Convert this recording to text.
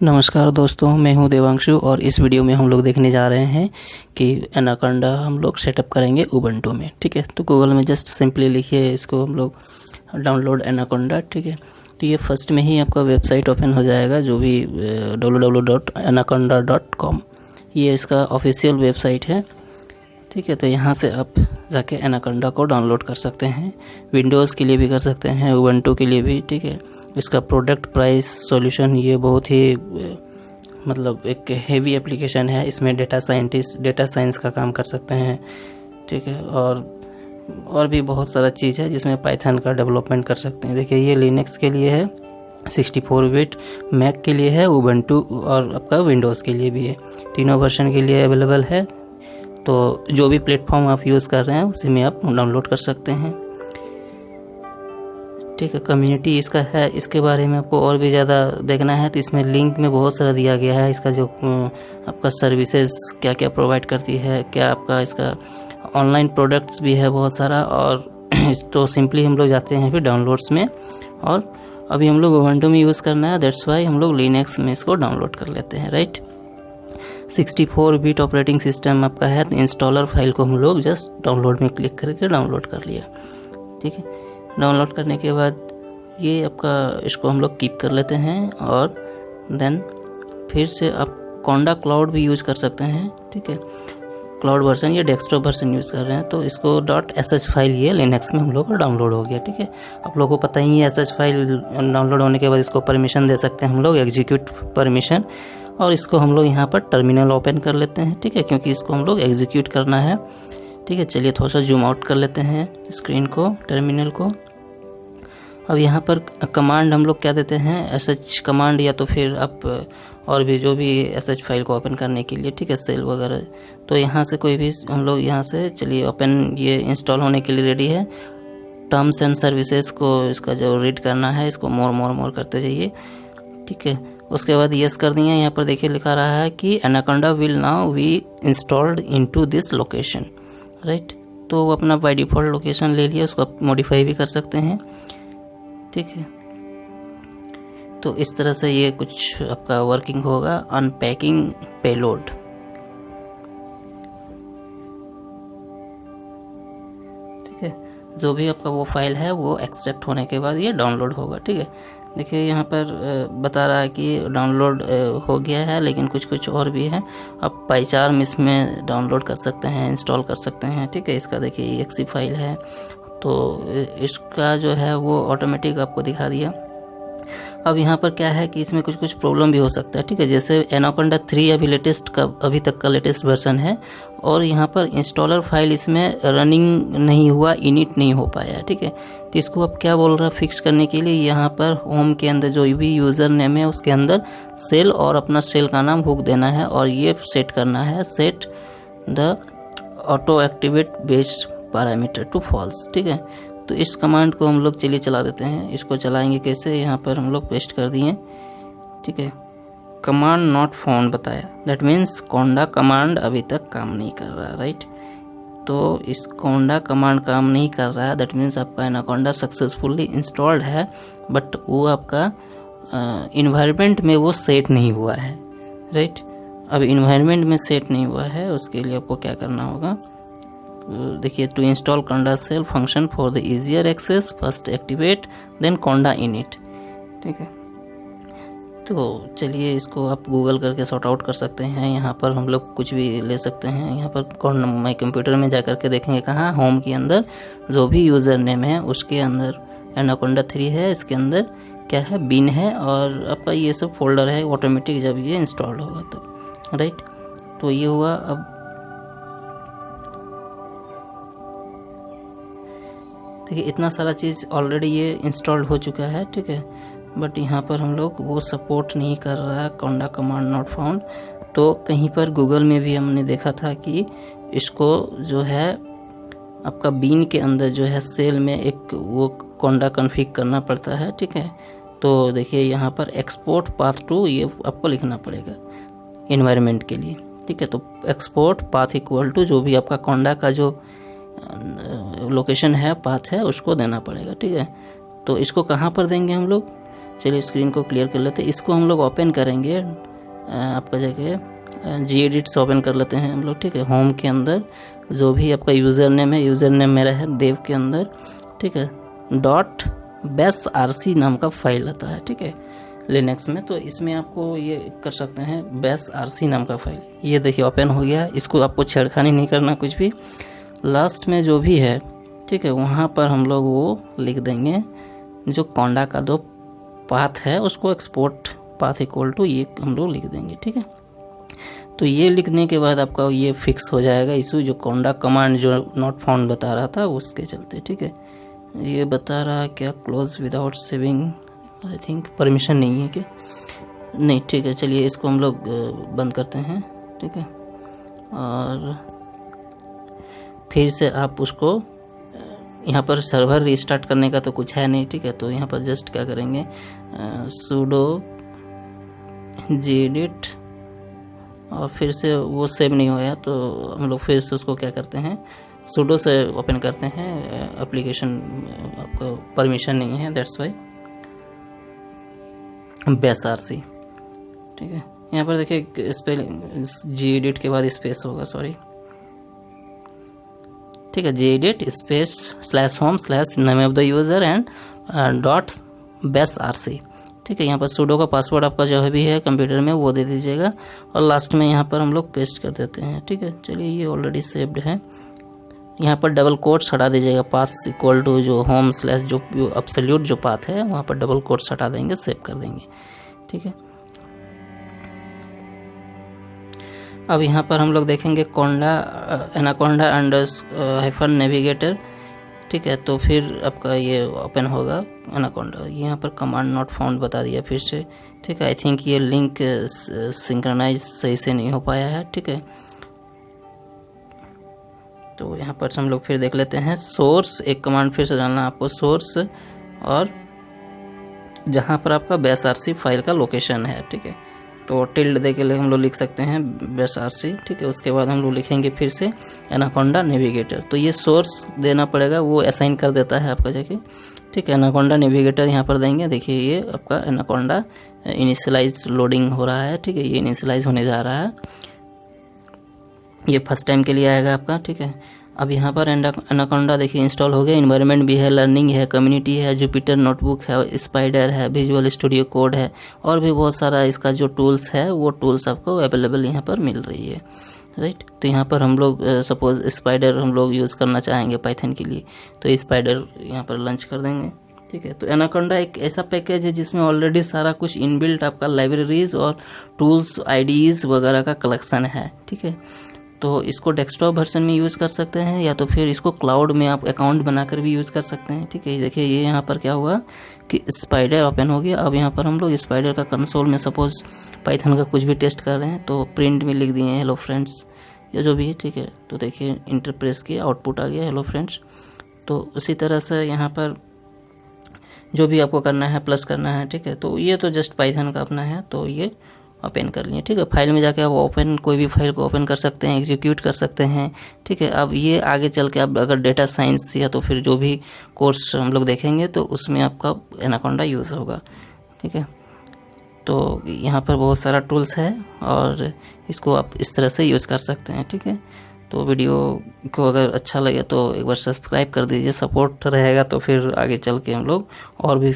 नमस्कार दोस्तों, मैं हूं देवांशु और इस वीडियो में हम लोग देखने जा रहे हैं कि एनाकोंडा हम लोग सेटअप करेंगे उबंटू में। ठीक है, तो गूगल में जस्ट सिंपली लिखिए इसको हम लोग डाउनलोड एनाकोंडा। ठीक है, तो ये फर्स्ट में ही आपका वेबसाइट ओपन हो जाएगा जो भी www.anaconda.com, ये इसका ऑफिशियल वेबसाइट है। ठीक है, तो यहाँ से आप जाके एनाकोंडा को डाउनलोड कर सकते हैं। विंडोज़ के लिए भी कर सकते हैं, उबंटू के लिए भी। ठीक है, इसका प्रोडक्ट प्राइस सॉल्यूशन ये बहुत ही मतलब एक हेवी एप्लीकेशन है। इसमें डेटा साइंस का काम कर सकते हैं। ठीक है, और भी बहुत सारा चीज़ है जिसमें पाइथन का डेवलपमेंट कर सकते हैं। देखिए, ये लिनक्स के लिए है, 64 बिट, मैक के लिए है, उबंटू और आपका विंडोज़ के लिए भी है। तीनों वर्जन के लिए अवेलेबल है। तो जो भी प्लेटफॉर्म आप यूज़ कर रहे हैं उसी में आप डाउनलोड कर सकते हैं। ठीक है, कम्युनिटी इसका है, इसके बारे में आपको और भी ज़्यादा देखना है तो इसमें लिंक में बहुत सारा दिया गया है। इसका जो आपका सर्विसेज क्या क्या प्रोवाइड करती है, क्या आपका इसका ऑनलाइन प्रोडक्ट्स भी है बहुत सारा। और तो सिंपली हम लोग जाते हैं फिर डाउनलोड्स में, और अभी हम लोग उबंटू में यूज़ करना है, दैट्स वाई हम लोग लिनक्स में इसको डाउनलोड कर लेते हैं। राइट, 64 बिट ऑपरेटिंग सिस्टम आपका है, तो इंस्टॉलर फाइल को हम लोग जस्ट डाउनलोड में क्लिक करके डाउनलोड कर लिया। ठीक है, डाउनलोड करने के बाद ये आपका इसको हम लोग कीप कर लेते हैं, और देन फिर से आप कोंडा क्लाउड भी यूज़ कर सकते हैं। ठीक है, क्लाउड वर्जन या डेस्कटॉप वर्जन यूज़ कर रहे हैं तो इसको .sh फाइल ये लिनक्स में हम लोग को डाउनलोड हो गया। ठीक है, आप लोगों को पता ही है sh फाइल डाउनलोड होने के बाद इसको परमिशन दे सकते हैं हम लोग, एग्जीक्यूट परमिशन, और इसको हम लोग यहाँ पर टर्मिनल ओपन कर लेते हैं। ठीक है, क्योंकि इसको हम लोग एग्जीक्यूट करना है। ठीक है, चलिए थोड़ा सा जूम आउट कर लेते हैं स्क्रीन को, टर्मिनल को। अब यहाँ पर कमांड हम लोग क्या देते हैं, sh कमांड, या तो फिर आप और भी जो भी sh फाइल को ओपन करने के लिए। ठीक है, सेल वगैरह, तो यहाँ से कोई भी हम लोग यहाँ से चलिए ओपन, ये इंस्टॉल होने के लिए रेडी है। टर्म्स एंड सर्विसेज को इसका जो रीड करना है इसको मोर करते जाइए। ठीक है, उसके बाद यस कर दिए। यहाँ पर देखिए लिखा रहा है कि anaconda will now be installed into this location. Right, तो वो अपना बाय डिफ़ॉल्ट लोकेशन ले लिया, उसको आप मॉडिफाई भी कर सकते हैं। ठीक है, तो इस तरह से ये कुछ आपका वर्किंग होगा। अनपैकिंग पेलोड, ठीक है, जो भी आपका वो फाइल है वो एक्सट्रैक्ट होने के बाद ये डाउनलोड होगा। ठीक है, देखिए यहाँ पर बता रहा है कि डाउनलोड हो गया है, लेकिन कुछ और भी है। आप PyCharm इसमें डाउनलोड कर सकते हैं, इंस्टॉल कर सकते हैं। ठीक है, इसका देखिए exe फाइल है, तो इसका जो है वो ऑटोमेटिक आपको दिखा दिया। अब यहाँ पर क्या है कि इसमें कुछ प्रॉब्लम भी हो सकता है। ठीक है, जैसे एनाकोंडा 3 अभी तक का लेटेस्ट वर्जन है, और यहाँ पर इंस्टॉलर फाइल इसमें रनिंग नहीं हुआ, इनिट नहीं हो पाया। ठीक है, तो इसको अब क्या बोल रहा है फिक्स करने के लिए, यहाँ पर होम के अंदर जो भी यूज़र नेम है उसके अंदर सेल और अपना सेल का नाम हुक देना है, और ये सेट करना है, set the auto activate based parameter to false. ठीक है, तो इस कमांड को हम लोग चलिए चला देते हैं। इसको चलाएंगे कैसे, यहाँ पर हम लोग पेस्ट कर दिए। ठीक है, कमांड नॉट फाउंड बताया, दैट मीन्स कोंडा कमांड अभी तक काम नहीं कर रहा। राइट, तो इस कोंडा कमांड काम नहीं कर रहा है, दैट मीन्स आपका एनाकोंडा सक्सेसफुली इंस्टॉल्ड है, बट वो आपका इन्वायरमेंट में वो सेट नहीं हुआ है। राइट, अब इन्वायरमेंट में सेट नहीं हुआ है, उसके लिए आपको क्या करना होगा, देखिए, to install conda shell function for the easier access, first activate then conda init. ठीक है, तो चलिए इसको आप गूगल करके सॉर्ट आउट कर सकते हैं। यहाँ पर हम लोग कुछ भी ले सकते हैं। यहाँ पर माई कंप्यूटर में जा करके देखेंगे कहाँ, होम के अंदर जो भी यूज़र नेम है उसके अंदर एनाकोंडा 3 है, इसके अंदर क्या है, बिन है, और आपका ये सब फोल्डर है ऑटोमेटिक जब ये इंस्टॉल्ड होगा तो। राइट, तो ये हुआ। अब देखिए इतना सारा चीज़ ऑलरेडी ये इंस्टॉल्ड हो चुका है। ठीक है, बट यहाँ पर हम लोग वो सपोर्ट नहीं कर रहा है, कोंडा कमांड नॉट फाउंड। तो कहीं पर गूगल में भी हमने देखा था कि इसको जो है आपका बीन के अंदर जो है सेल में एक वो कोंडा कॉन्फ़िग करना पड़ता है। ठीक है, तो देखिए यहाँ पर एक्सपोर्ट पाथ टू ये आपको लिखना पड़ेगा इन्वायरमेंट के लिए। ठीक है, तो एक्सपोर्ट पाथ इक्वल टू जो भी आपका कोंडा का जो लोकेशन है, पाथ है, उसको देना पड़ेगा। ठीक है, तो इसको कहाँ पर देंगे हम लोग, चलिए स्क्रीन को क्लियर कर लेते हैं। इसको हम लोग ओपन करेंगे, आपका जगह Gedit से ओपन कर लेते हैं हम लोग, ठीक है। होम के अंदर जो भी आपका यूज़र नेम है, यूज़र नेम मेरा है देव के अंदर, ठीक है। .basrc नाम का फाइल आता है, ठीक है, लिनक्स में। तो इसमें आपको ये कर सकते हैं basrc नाम का फाइल। ये देखिए ओपन हो गया। इसको आपको छेड़खानी नहीं करना कुछ भी। लास्ट में जो भी है, ठीक है, वहाँ पर हम लोग वो लिख देंगे जो कोंडा का दो पाथ है उसको एक्सपोर्ट पाथ इक्वल टू ये हम लोग लिख देंगे, ठीक है। तो ये लिखने के बाद आपका ये फिक्स हो जाएगा इशू, जो कोंडा कमांड जो नॉट फाउंड बता रहा था उसके चलते, ठीक है। ये बता रहा है क्या, close without saving, I think permission नहीं है क्या, नहीं, ठीक है। चलिए इसको हम लोग बंद करते हैं, ठीक है। और फिर से आप उसको यहाँ पर सर्वर रीस्टार्ट करने का तो कुछ है नहीं, ठीक है। तो यहाँ पर जस्ट क्या करेंगे, sudo gedit, और फिर से वो सेव नहीं होया तो हम लोग फिर से उसको क्या करते हैं, sudo से ओपन करते हैं। एप्लीकेशन आपको परमिशन नहीं है, दैट्स वाई basrc, ठीक है। यहाँ पर देखिए स्पेलिंग gedit के बाद स्पेस होगा, सॉरी, ठीक है। gedit space /home/name of the user and .basrc, ठीक है। यहाँ पर sudo का पासवर्ड आपका जो भी है कंप्यूटर में वो दे दीजिएगा, और लास्ट में यहाँ पर हम लोग पेस्ट कर देते हैं, ठीक है। चलिए ये ऑलरेडी सेव्ड है। यहाँ पर डबल कोट्स हटा दीजिएगा, पाथ इक्वल टू जो होम / जो एब्सोल्यूट जो पाथ है वहाँ पर डबल कोट्स हटा देंगे, सेव कर देंगे, ठीक है। अब यहाँ पर हम लोग देखेंगे एनाकोंडा -नेविगेटर, ठीक है। तो फिर आपका ये ओपन होगा एनाकोंडा। यहाँ पर कमांड नॉट फाउंड बता दिया फिर से, ठीक है। आई थिंक ये लिंक सिंक्रोनाइज सही से नहीं हो पाया है, ठीक है। तो यहाँ पर हम लोग फिर देख लेते हैं सोर्स, एक कमांड फिर से डालना आपको, सोर्स, और जहाँ पर आपका basrc फाइल का लोकेशन है, ठीक है। तो टिल्ड दे के लिए हम लोग लिख सकते हैं basrc, ठीक है। उसके बाद हम लोग लिखेंगे फिर से एनाकोंडा नेविगेटर। तो ये सोर्स देना पड़ेगा, वो असाइन कर देता है आपका जगह, ठीक है। एनाकोंडा नेविगेटर यहाँ पर देंगे। देखिए ये आपका एनाकोंडा इनिशियलाइज लोडिंग हो रहा है, ठीक है। ये इनिशियलाइज होने जा रहा है, ये फर्स्ट टाइम के लिए आएगा आपका, ठीक है। अब यहाँ पर एनाकोंडा देखिए इंस्टॉल हो गया। इन्वायरमेंट भी है, लर्निंग है, कम्युनिटी है, जुपिटर नोटबुक है, स्पाइडर है, विजुअल स्टूडियो कोड है, और भी बहुत सारा इसका जो टूल्स है वो टूल्स आपको अवेलेबल यहाँ पर मिल रही है, राइट। तो यहाँ पर हम लोग सपोज स्पाइडर हम लोग यूज़ करना चाहेंगे पाइथन के लिए, तो स्पाइडर यहाँ पर लॉन्च कर देंगे, ठीक है। तो एनाकोंडा एक ऐसा पैकेज है जिसमें ऑलरेडी सारा कुछ इनबिल्ट आपका लाइब्रेरीज और टूल्स IDEs वगैरह का कलेक्शन है, ठीक है। तो इसको डेस्कटॉप वर्जन में यूज़ कर सकते हैं, या तो फिर इसको क्लाउड में आप अकाउंट बनाकर भी यूज़ कर सकते हैं, ठीक है। देखिए ये यहाँ पर क्या हुआ कि स्पाइडर ओपन हो गया। अब यहाँ पर हम लोग स्पाइडर का कंसोल में सपोज पाइथन का कुछ भी टेस्ट कर रहे हैं तो प्रिंट में लिख दिए हैं हेलो फ्रेंड्स या जो भी है, ठीक है। तो देखिए इंटर प्रेस किया, आउटपुट आ गया हेलो फ्रेंड्स। तो उसी तरह से यहाँ पर जो भी आपको करना है प्लस करना है, ठीक है। तो ये तो जस्ट पाइथन का अपना है, तो ये ओपन कर लिए, ठीक है। फाइल में जाके आप ओपन कोई भी फाइल को ओपन कर सकते हैं, एग्जीक्यूट कर सकते हैं, ठीक है। अब ये आगे चल के आप अगर डेटा साइंस या तो फिर जो भी कोर्स हम लोग देखेंगे तो उसमें आपका एनाकोंडा यूज़ होगा, ठीक है। तो यहाँ पर बहुत सारा टूल्स है और इसको आप इस तरह से यूज़ कर सकते हैं, ठीक है। तो वीडियो को अगर अच्छा लगे तो एक बार सब्सक्राइब कर दीजिए, सपोर्ट रहेगा तो फिर आगे चल के हम लोग और भी